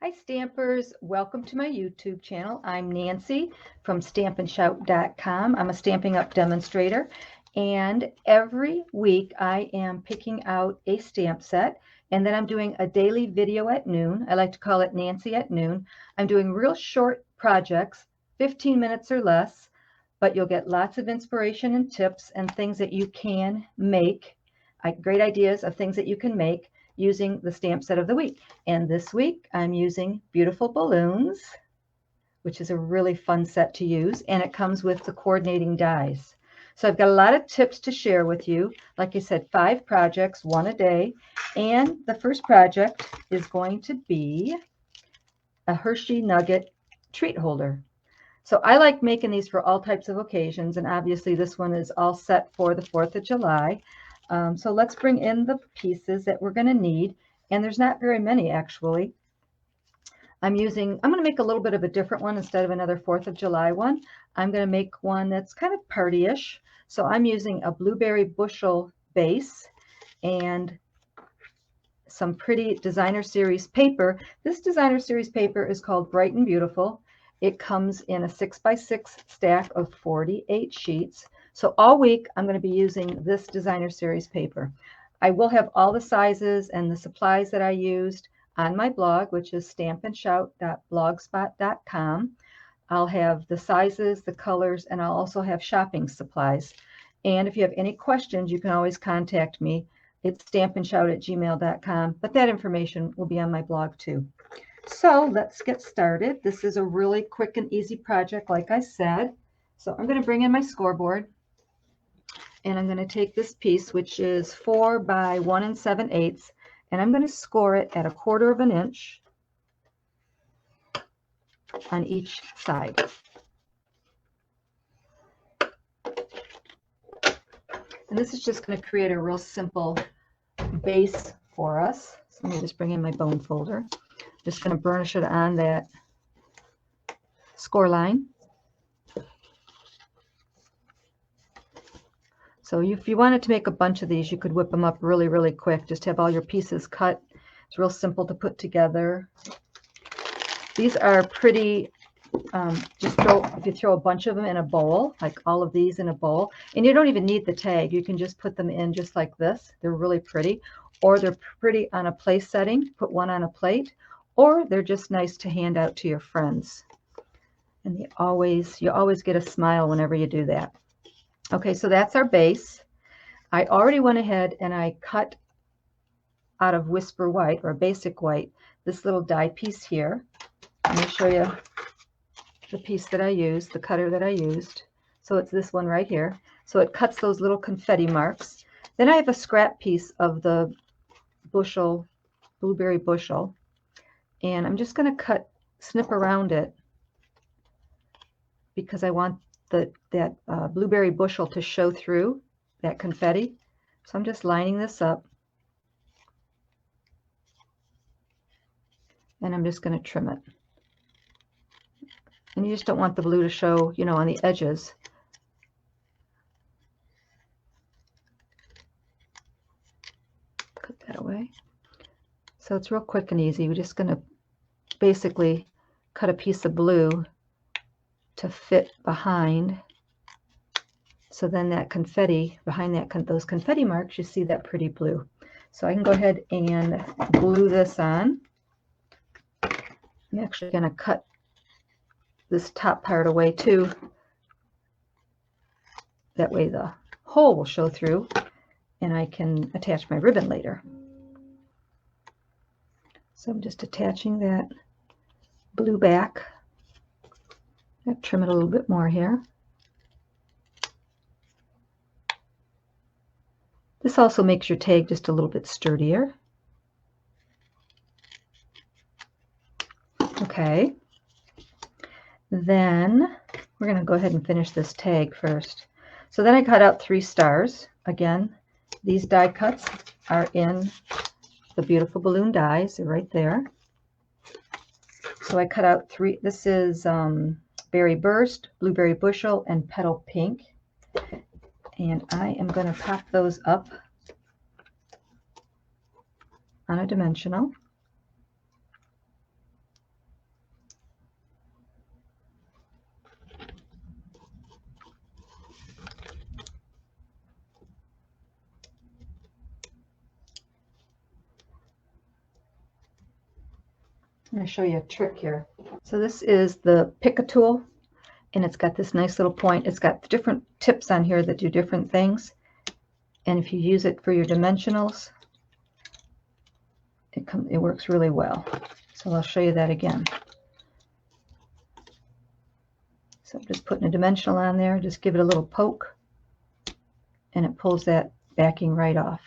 Hi Stampers, welcome to my YouTube channel. I'm Nancy from stampandshout.com. I'm a Stampin' Up! Demonstrator, and every week I am picking out a stamp set, and then I'm doing a daily video at noon. I like to call it Nancy at Noon. I'm doing real short projects, 15 minutes or less, but you'll get lots of inspiration and tips and things that you can make, great ideas of things that you can make using the stamp set of the week. And this week I'm using Beautiful Balloons, which is a really fun set to use, and it comes with the coordinating dies. So I've got a lot of tips to share with you. Like I said, 5 projects, 1 a day. And the first project is going to be a Hershey Nugget treat holder. So I like making these for all types of occasions, and obviously this one is all set for the 4th of July. So let's bring in the pieces that we're going to need, and there's not very many actually. I'm going to make a little bit of a different one instead of another 4th of July one. I'm going to make one that's kind of party-ish. So I'm using a blueberry bushel base and some pretty designer series paper. This designer series paper is called Bright and Beautiful. It comes in a 6x6 stack of 48 sheets. So all week I'm going to be using this designer series paper. I will have all the sizes and the supplies that I used on my blog, which is stampandshout.blogspot.com. I'll have the sizes, the colors, and I'll also have shopping supplies. And if you have any questions, you can always contact me. It's stampandshout@gmail.com, but that information will be on my blog too. So let's get started. This is a really quick and easy project, like I said. So I'm going to bring in my scoreboard, and I'm going to take this piece, which is 4 by 1 7/8, and I'm going to score it at 1/4 of an inch on each side. And this is just going to create a real simple base for us. So let me just bring in my bone folder. Just going to burnish it on that score line. So if you wanted to make a bunch of these, you could whip them up really, really quick. Just have all your pieces cut. It's real simple to put together. These are pretty, if you throw a bunch of them in a bowl, like all of these in a bowl, and you don't even need the tag. You can just put them in just like this. They're really pretty. Or they're pretty on a place setting. Put one on a plate. Or they're just nice to hand out to your friends. And you always get a smile whenever you do that. Okay, so that's our base. I already went ahead and I cut out of Whisper White, or Basic White, this little die piece here. Let me show you the piece that I used, the cutter that I used. So it's this one right here. So it cuts those little confetti marks. Then I have a scrap piece of the blueberry bushel. And I'm just going to snip around it because I want that blueberry bushel to show through that confetti. So I'm just lining this up. And I'm just going to trim it. And you just don't want the blue to show, on the edges. Put that away. So it's real quick and easy. We're just going to basically cut a piece of blue to fit behind. So then that confetti, behind those confetti marks, you see that pretty blue. So I can go ahead and glue this on. I'm actually going to cut this top part away too. That way the hole will show through and I can attach my ribbon later. So I'm just attaching that blue back. I'll trim it a little bit more here. This also makes your tag just a little bit sturdier. Okay. Then we're going to go ahead and finish this tag first. So then I cut out 3 stars. Again, these die cuts are in the Beautiful Balloon dies. They're right there. So I cut out 3. This is Berry Burst, Blueberry Bushel, and Petal Pink. And I am going to pop those up on a dimensional. I'm going to show you a trick here. So this is the pick-a tool, and it's got this nice little point. It's got different tips on here that do different things. And if you use it for your dimensionals, it works really well. So I'll show you that again. So I'm just putting a dimensional on there, just give it a little poke, and it pulls that backing right off.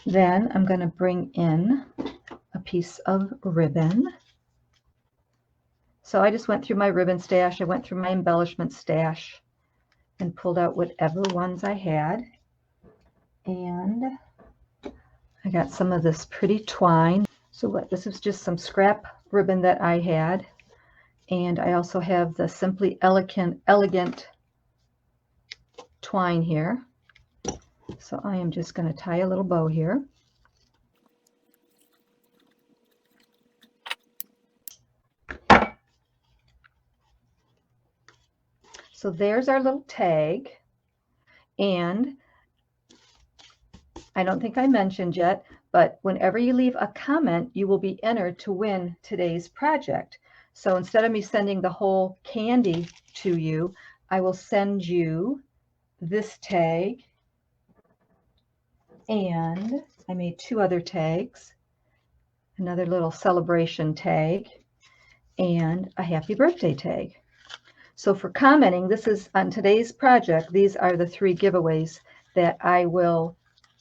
Then I'm going to bring in a piece of ribbon. So I just went through my ribbon stash, I went through my embellishment stash, and pulled out whatever ones I had. And I got some of this pretty twine. So this is just some scrap ribbon that I had. And I also have the Simply Elegant twine here. So I am just going to tie a little bow here. So there's our little tag. And I don't think I mentioned yet, but whenever you leave a comment, you will be entered to win today's project. So instead of me sending the whole candy to you, I will send you this tag, and I made 2 other tags, another little celebration tag, and a happy birthday tag. So for commenting, this is on today's project, these are the 3 giveaways that I will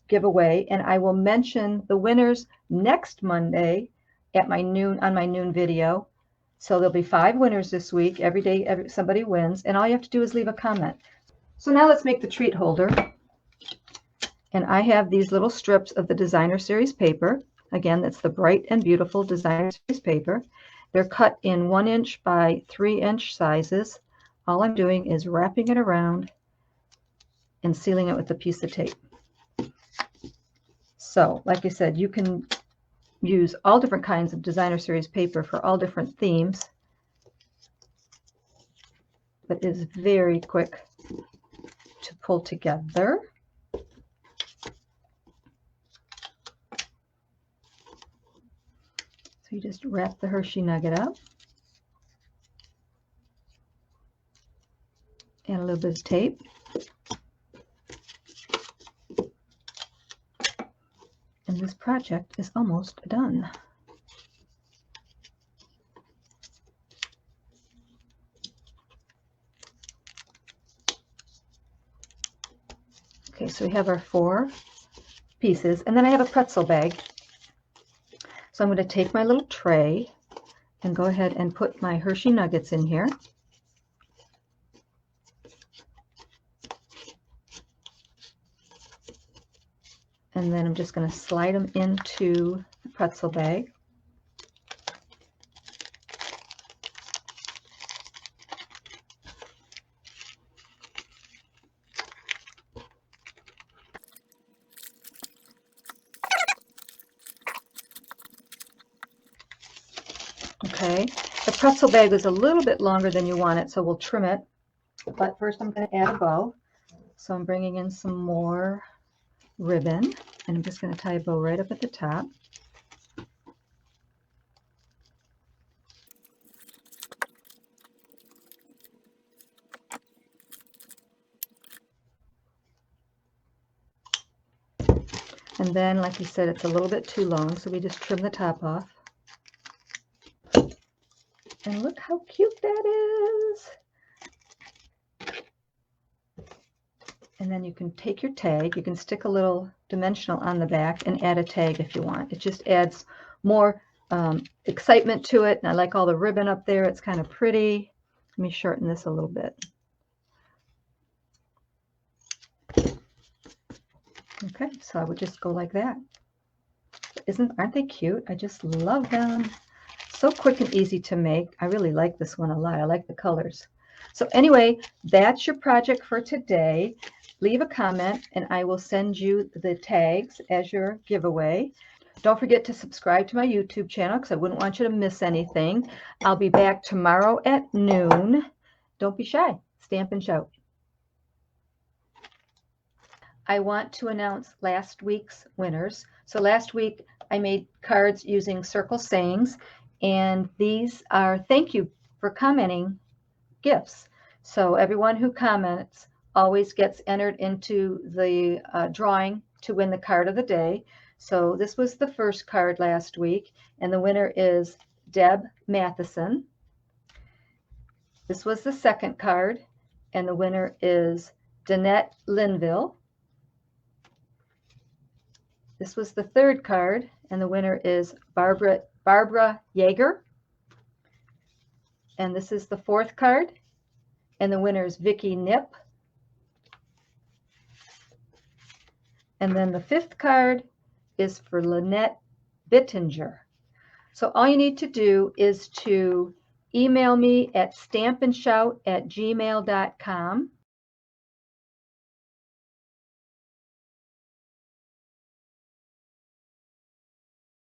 give away, and I will mention the winners next Monday at my noon video. So there'll be 5 winners this week. Every day somebody wins, and all you have to do is leave a comment. So now let's make the treat holder. And I have these little strips of the Designer Series paper. Again, that's the Bright and Beautiful Designer Series paper. They're cut in 1" by 3" sizes. All I'm doing is wrapping it around and sealing it with a piece of tape. So, like I said, you can use all different kinds of Designer Series paper for all different themes, but it is very quick to pull together. So you just wrap the Hershey Nugget up, add a little bit of tape, and this project is almost done. Okay, so we have our 4 pieces, and then I have a pretzel bag. So I'm going to take my little tray and go ahead and put my Hershey Nuggets in here. And then I'm just going to slide them into the pretzel bag. Okay, the pretzel bag is a little bit longer than you want it, so we'll trim it. But first I'm going to add a bow. So I'm bringing in some more ribbon, and I'm just going to tie a bow right up at the top. And then, like you said, it's a little bit too long, so we just trim the top off. And look how cute that is. And then you can take your tag, you can stick a little dimensional on the back and add a tag if you want. It just adds more excitement to it. And I like all the ribbon up there. It's kind of pretty. Let me shorten this a little bit. Okay, so I would just go like that. Aren't they cute? I just love them. So quick and easy to make. I really like this one a lot. I like the colors. So anyway, that's your project for today. Leave a comment and I will send you the tags as your giveaway. Don't forget to subscribe to my YouTube channel because I wouldn't want you to miss anything. I'll be back tomorrow at noon. Don't be shy. Stamp and shout. I want to announce last week's winners. So last week I made cards using circle sayings, and these are thank you for commenting gifts. So everyone who comments always gets entered into the drawing to win the card of the day. So this was the first card last week, and the winner is Deb Matheson. This was the second card, and the winner is Danette Linville. This was the third card, and the winner is Barbara Yeager. And this is the fourth card, and the winner is Vicki Nip. And then the fifth card is for Lynette Bittinger. So all you need to do is to email me at stampandshout@gmail.com